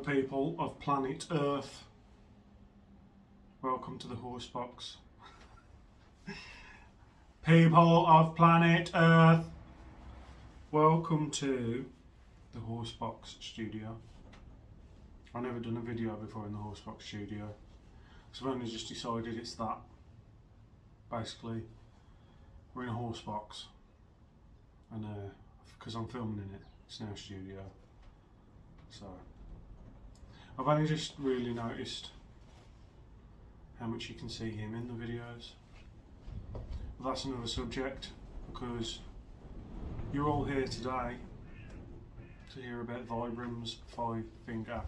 people of planet Earth. Welcome to the horse box. People of planet Earth. Welcome to the horse box studio. I've never done a video before in the horse box studio, so I've only just decided it's that. Basically, we're in a horse box, and because I'm filming in it, it's now a studio. So I've only just really noticed how much you can see him in the videos. But that's another subject, because you're all here today to hear about Vibram's 5-finger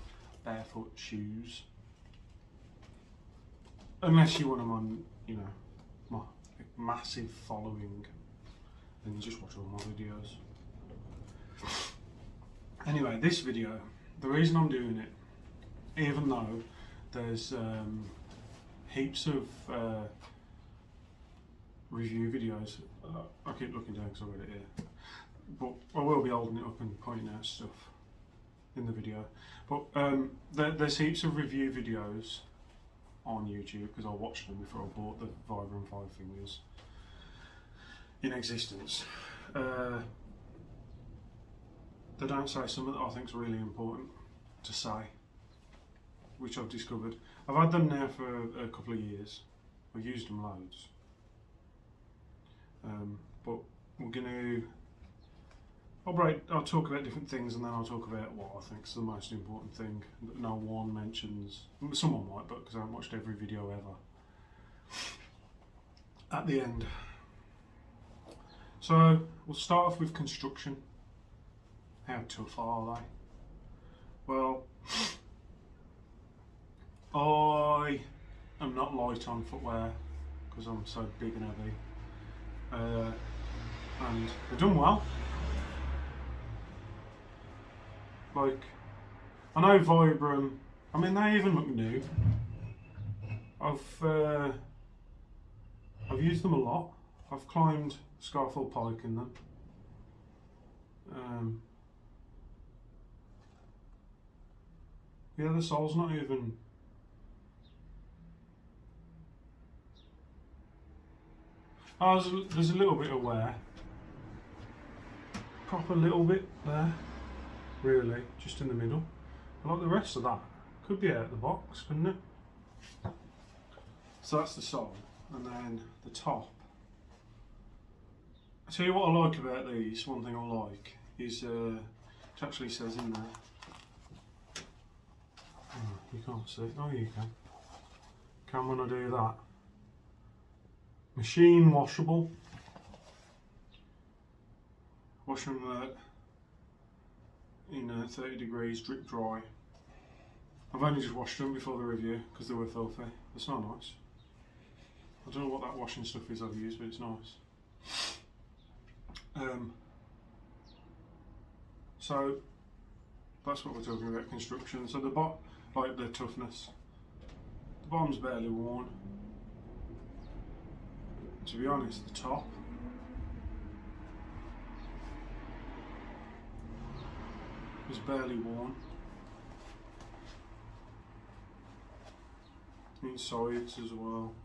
barefoot shoes. Unless you want them on, you know, my massive following, then you just watch all my videos. Anyway, this video, the reason I'm doing it, even though there's heaps of review videos, I keep looking down because I've got it here, but I will be holding it up and pointing out stuff in the video. But there's heaps of review videos on YouTube, because I watched them before I bought the Vibram 5 fingers in existence. They don't say something that I think is really important to say, which I've discovered. I've had them now for a couple of years. I've used them loads. But we're going to... I'll talk about different things, and then I'll talk about what I think is the most important thing that no one mentions. Someone might, but because I haven't watched every video ever. At the end. So we'll start off with construction. How tough are they? Well, I am not light on footwear because I'm so big and heavy, and they've done well. Like, I know Vibram, I mean, they even look new. I've used them a lot. I've climbed Scarfell Pike in them. Yeah, the sole's not even... Oh, there's a little bit of wear. Proper little bit there. Really, just in the middle. But like the rest of that, could be out of the box, couldn't it? So that's the sole, and then the top. I tell you what I like about these, one thing I like, is it actually says in there, oh, you can't see it, oh you can when I do that. Machine washable. Wash them in 30 degrees, drip dry. I've only just washed them before the review because they were filthy. It's not nice. I don't know what that washing stuff is I've used, but it's nice. So that's what we're talking about, construction. So like the toughness. The bottom's barely worn. To be honest, the top is barely worn. Insides as well.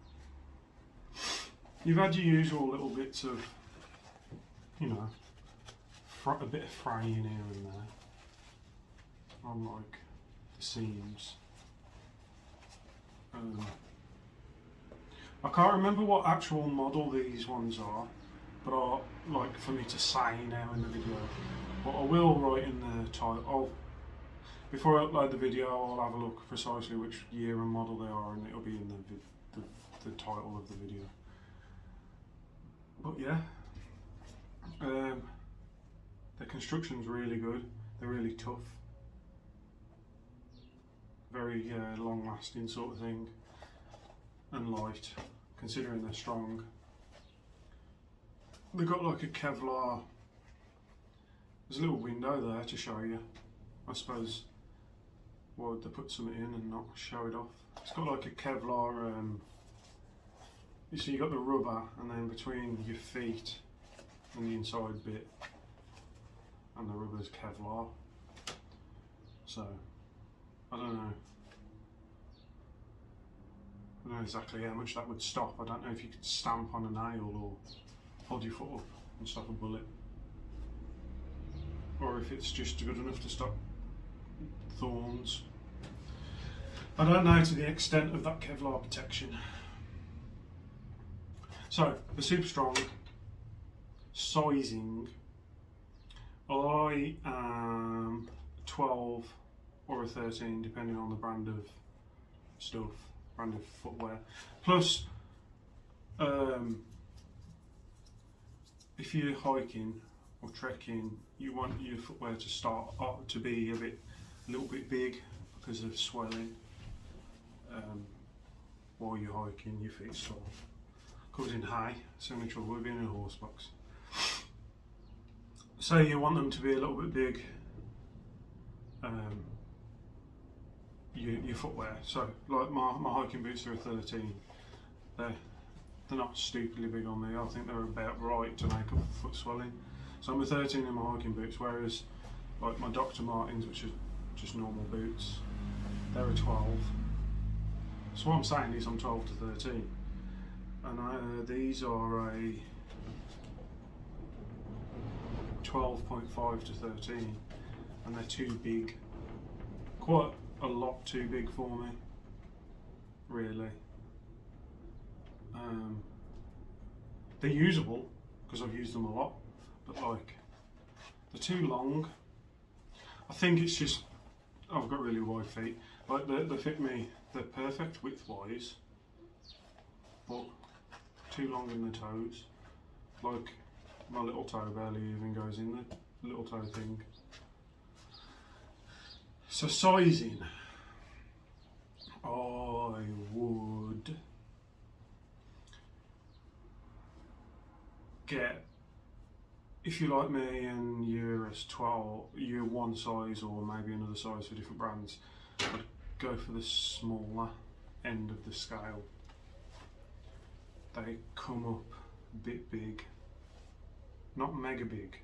You've had your usual little bits of, you know, a bit of fraying here and there on like the seams. I can't remember what actual model these ones are, but are like for me to say now in the video. But I will write in the title. Before I upload the video, I'll have a look precisely which year and model they are, and it'll be in the title of the video. But yeah, the construction's really good. They're really tough, very long-lasting sort of thing, and light, considering they're strong. They've got like a Kevlar. There's a little window there to show you. I suppose, why would they put something in and not show it off? It's got like a Kevlar, so you got the rubber, and then between your feet and the inside bit and the rubber's Kevlar. So I don't know. I don't know exactly how much that would stop. I don't know if you could stamp on a nail or hold your foot up and stop a bullet, or if it's just good enough to stop thorns. I don't know to the extent of that Kevlar protection. So, the super strong sizing, I am 12 or a 13 depending on the brand of stuff, brand of footwear. Plus, if you're hiking or trekking, you want your footwear to start up to be a little bit big because of swelling. While you're hiking, your feet sore. Covered in hay, so many trouble with being in a horse box. So you want them to be a little bit big. Your footwear. So like my hiking boots are a 13. They're not stupidly big on me. I think they're about right to make up for foot swelling. So I'm a 13 in my hiking boots, whereas like my Dr. Martens, which are just normal boots, they're a 12. So what I'm saying is I'm 12 to 13. And these are a 12.5 to 13, and they're too big. Quite a lot too big for me, really. They're usable because I've used them a lot, but like they're too long. I think it's just I've got really wide feet. Like they fit me. They're perfect width-wise, but too long in the toes. Like my little toe barely even goes in the little toe thing. So sizing, I would get, if you're like me and you're a 12, you're one size or maybe another size for different brands, I'd go for the smaller end of the scale. They come up a bit big, not mega big.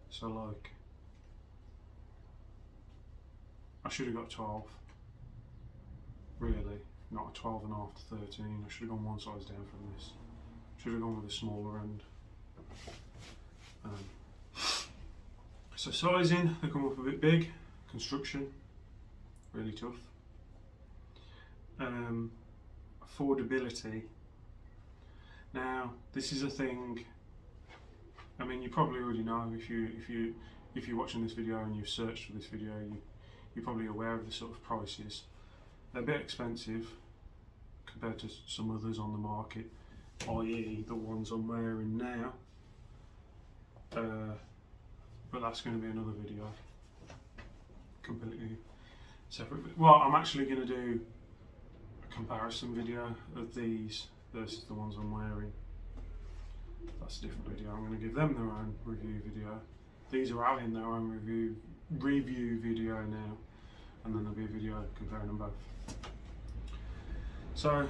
So like, I should have got 12, really, not a 12 and a half to 13. I should have gone one size down from this. Should have gone with the smaller end. So sizing, they come up a bit big. Construction, really tough. Affordability. Now, this is a thing. I mean, you probably already know if you're watching this video and you've searched for this video, you're probably aware of the sort of prices. They're a bit expensive compared to some others on the market, i.e. the ones I'm wearing now. But that's going to be another video, completely separate. Well, I'm actually going to do a comparison video of these versus the ones I'm wearing. That's a different video. I'm going to give them their own review video. These are out in their own review video now, and then there'll be a video comparing them both. So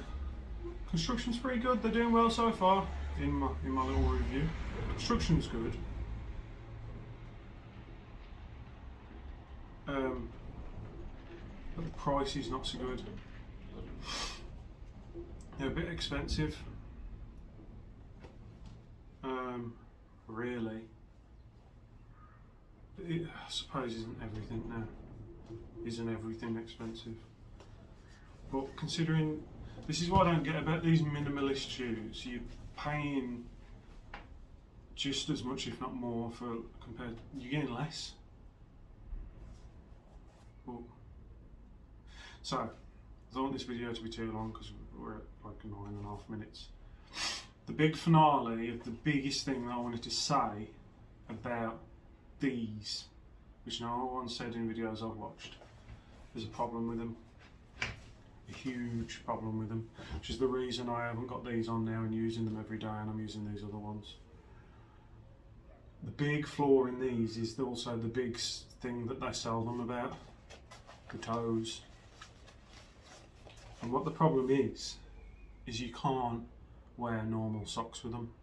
construction's pretty good. They're doing well so far in my little review. Construction's good. But the price is not so good. They're a bit expensive. Really. But I suppose isn't everything now. Isn't everything expensive? But considering, this is what I don't get about these minimalist shoes. You're paying just as much, if not more, for compared. You're getting less. But, so, I don't want this video to be too long because we're at like 9.5 minutes. The big finale of the biggest thing that I wanted to say about these, which no one said in videos I've watched, there's a problem with them. A huge problem with them, which is the reason I haven't got these on now and using them every day, and I'm using these other ones. The big flaw in these is also the big thing that they sell them about, the toes. And what the problem is you can't wear normal socks with them.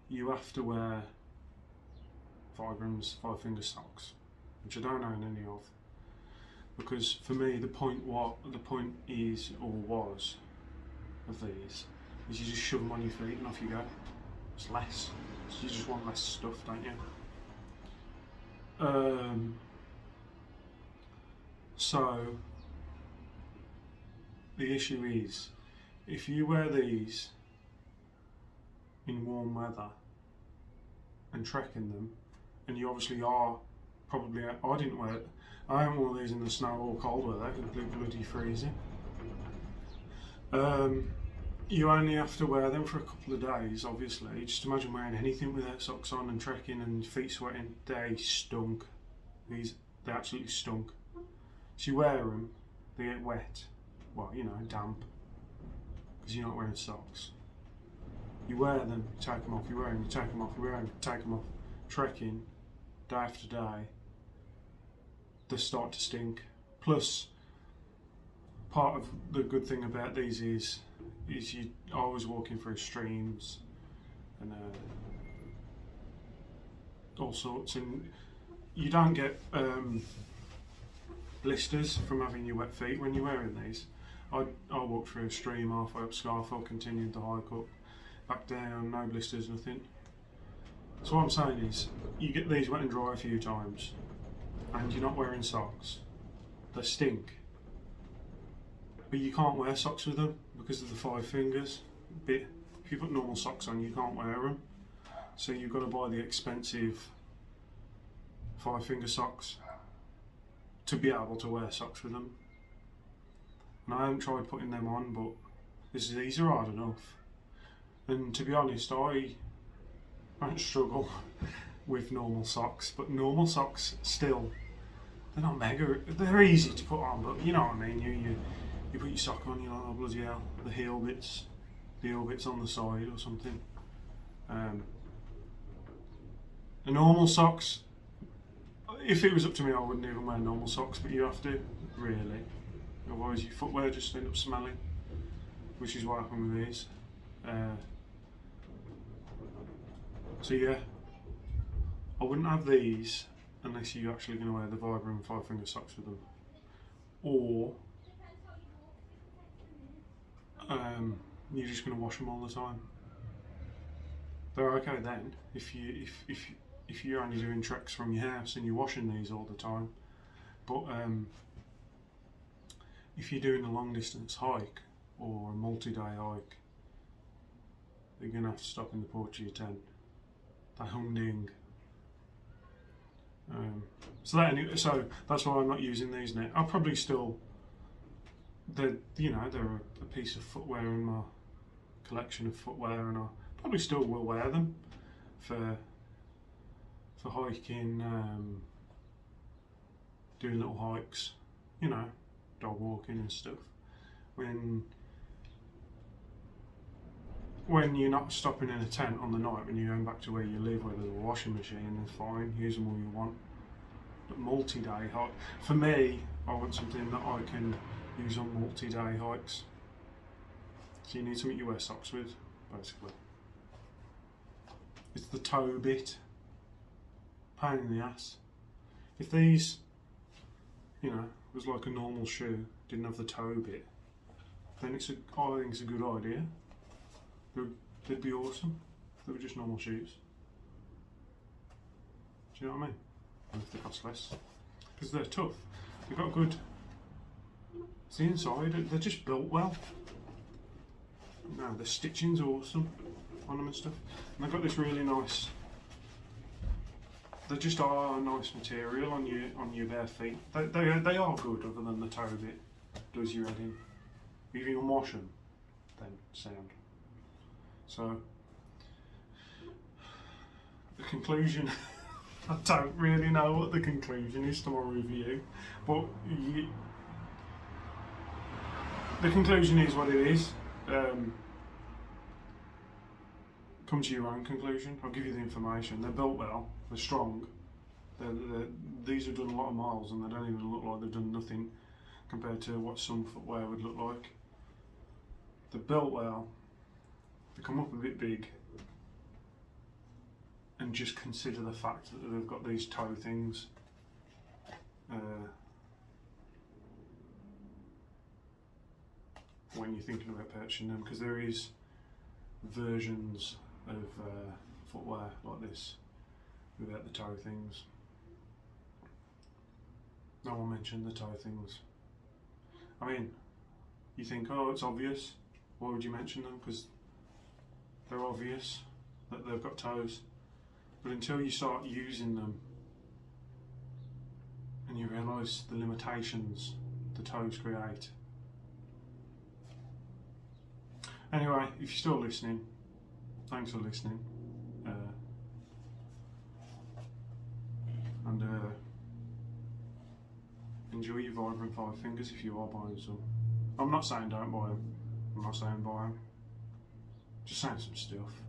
You have to wear Vibram's 5-finger socks, which I don't own any of. because for me the point is or was of these is you just shove them on your feet and off you go. It's less. So you just want less stuff, don't you? So the issue is, if you wear these in warm weather and trek in them, and you obviously are probably, I haven't worn these in the snow or cold weather because it's bloody freezing. You only have to wear them for a couple of days, obviously. Just imagine wearing anything without socks on and trekking and feet sweating. They stunk. They absolutely stunk. So you wear them, they get wet. Well, you know, damp. Because you're not wearing socks. You wear them, you take them off, you wear them, you take them off, you wear them, you take them off. Trekking, day after day, they start to stink. Plus, part of the good thing about these is you always walking through streams and all sorts, and you don't get blisters from having your wet feet when you're wearing these. I walked through a stream halfway up Scarfell, continued the hike up, back down, no blisters, nothing. So what I'm saying is, you get these wet and dry a few times, and you're not wearing socks. They stink. But you can't wear socks with them because of the 5 fingers bit. If you put normal socks on, you can't wear them. So you've got to buy the expensive 5 finger socks to be able to wear socks with them. And I haven't tried putting them on, but these are hard enough. And to be honest, I don't struggle with normal socks, but normal socks still, they're not mega, they're easy to put on, but you know what I mean, you put your sock on, you're like, oh bloody hell, the heel bits on the side or something. The normal socks, if it was up to me, I wouldn't even wear normal socks, but you have to, really. Otherwise your footwear just end up smelling, which is what happened with these. So yeah, I wouldn't have these unless you're actually going to wear the Vibram 5 finger socks with them. Or you're just going to wash them all the time. They're okay then if you're only doing treks from your house and you're washing these all the time. But if you're doing a long distance hike or a multi-day hike, you're going to have to stop in the porch of your tent. They humding. So that's why I'm not using these now. I'll probably still, they're a piece of footwear in my collection of footwear, and I probably still will wear them for hiking, doing little hikes, dog walking and stuff. When you're not stopping in a tent on the night, when you're going back to where you live, where there's a washing machine, then fine, use them all you want. But multi-day hike, for me, I want something that I can use on multi-day hikes. So you need something you wear socks with, basically. It's the toe bit. Pain in the ass. If these, was like a normal shoe, didn't have the toe bit, then I think it's a good idea. They'd be awesome if they were just normal shoes. Do you know what I mean? And if they cost less. Because they're tough. They've got good... It's the inside, they're just built well. No, the stitching's awesome on them and stuff. And they've got this really nice... They just are a nice material on your bare feet. They are good, other than the toe bit does your head in. If you can wash them, then sound. So, the conclusion, I don't really know what the conclusion is to my review, but the conclusion is what it is. Come to your own conclusion. I'll give you the information. They're built well, they're strong, these have done a lot of miles and they don't even look like they've done nothing compared to what some footwear would look like. They're built well. They come up a bit big, and just consider the fact that they've got these toe things. when you're thinking about purchasing them, because there is versions of footwear like this without the toe things. No one mentioned the toe things. I mean, you think, oh, it's obvious. Why would you mention them? Because they're obvious that they've got toes. But until you start using them and you realise the limitations the toes create. Anyway, if you're still listening, thanks for listening. And enjoy your Vibram 5 fingers if you are buying some. I'm not saying don't buy them. I'm not saying buy them. Just saying some stuff.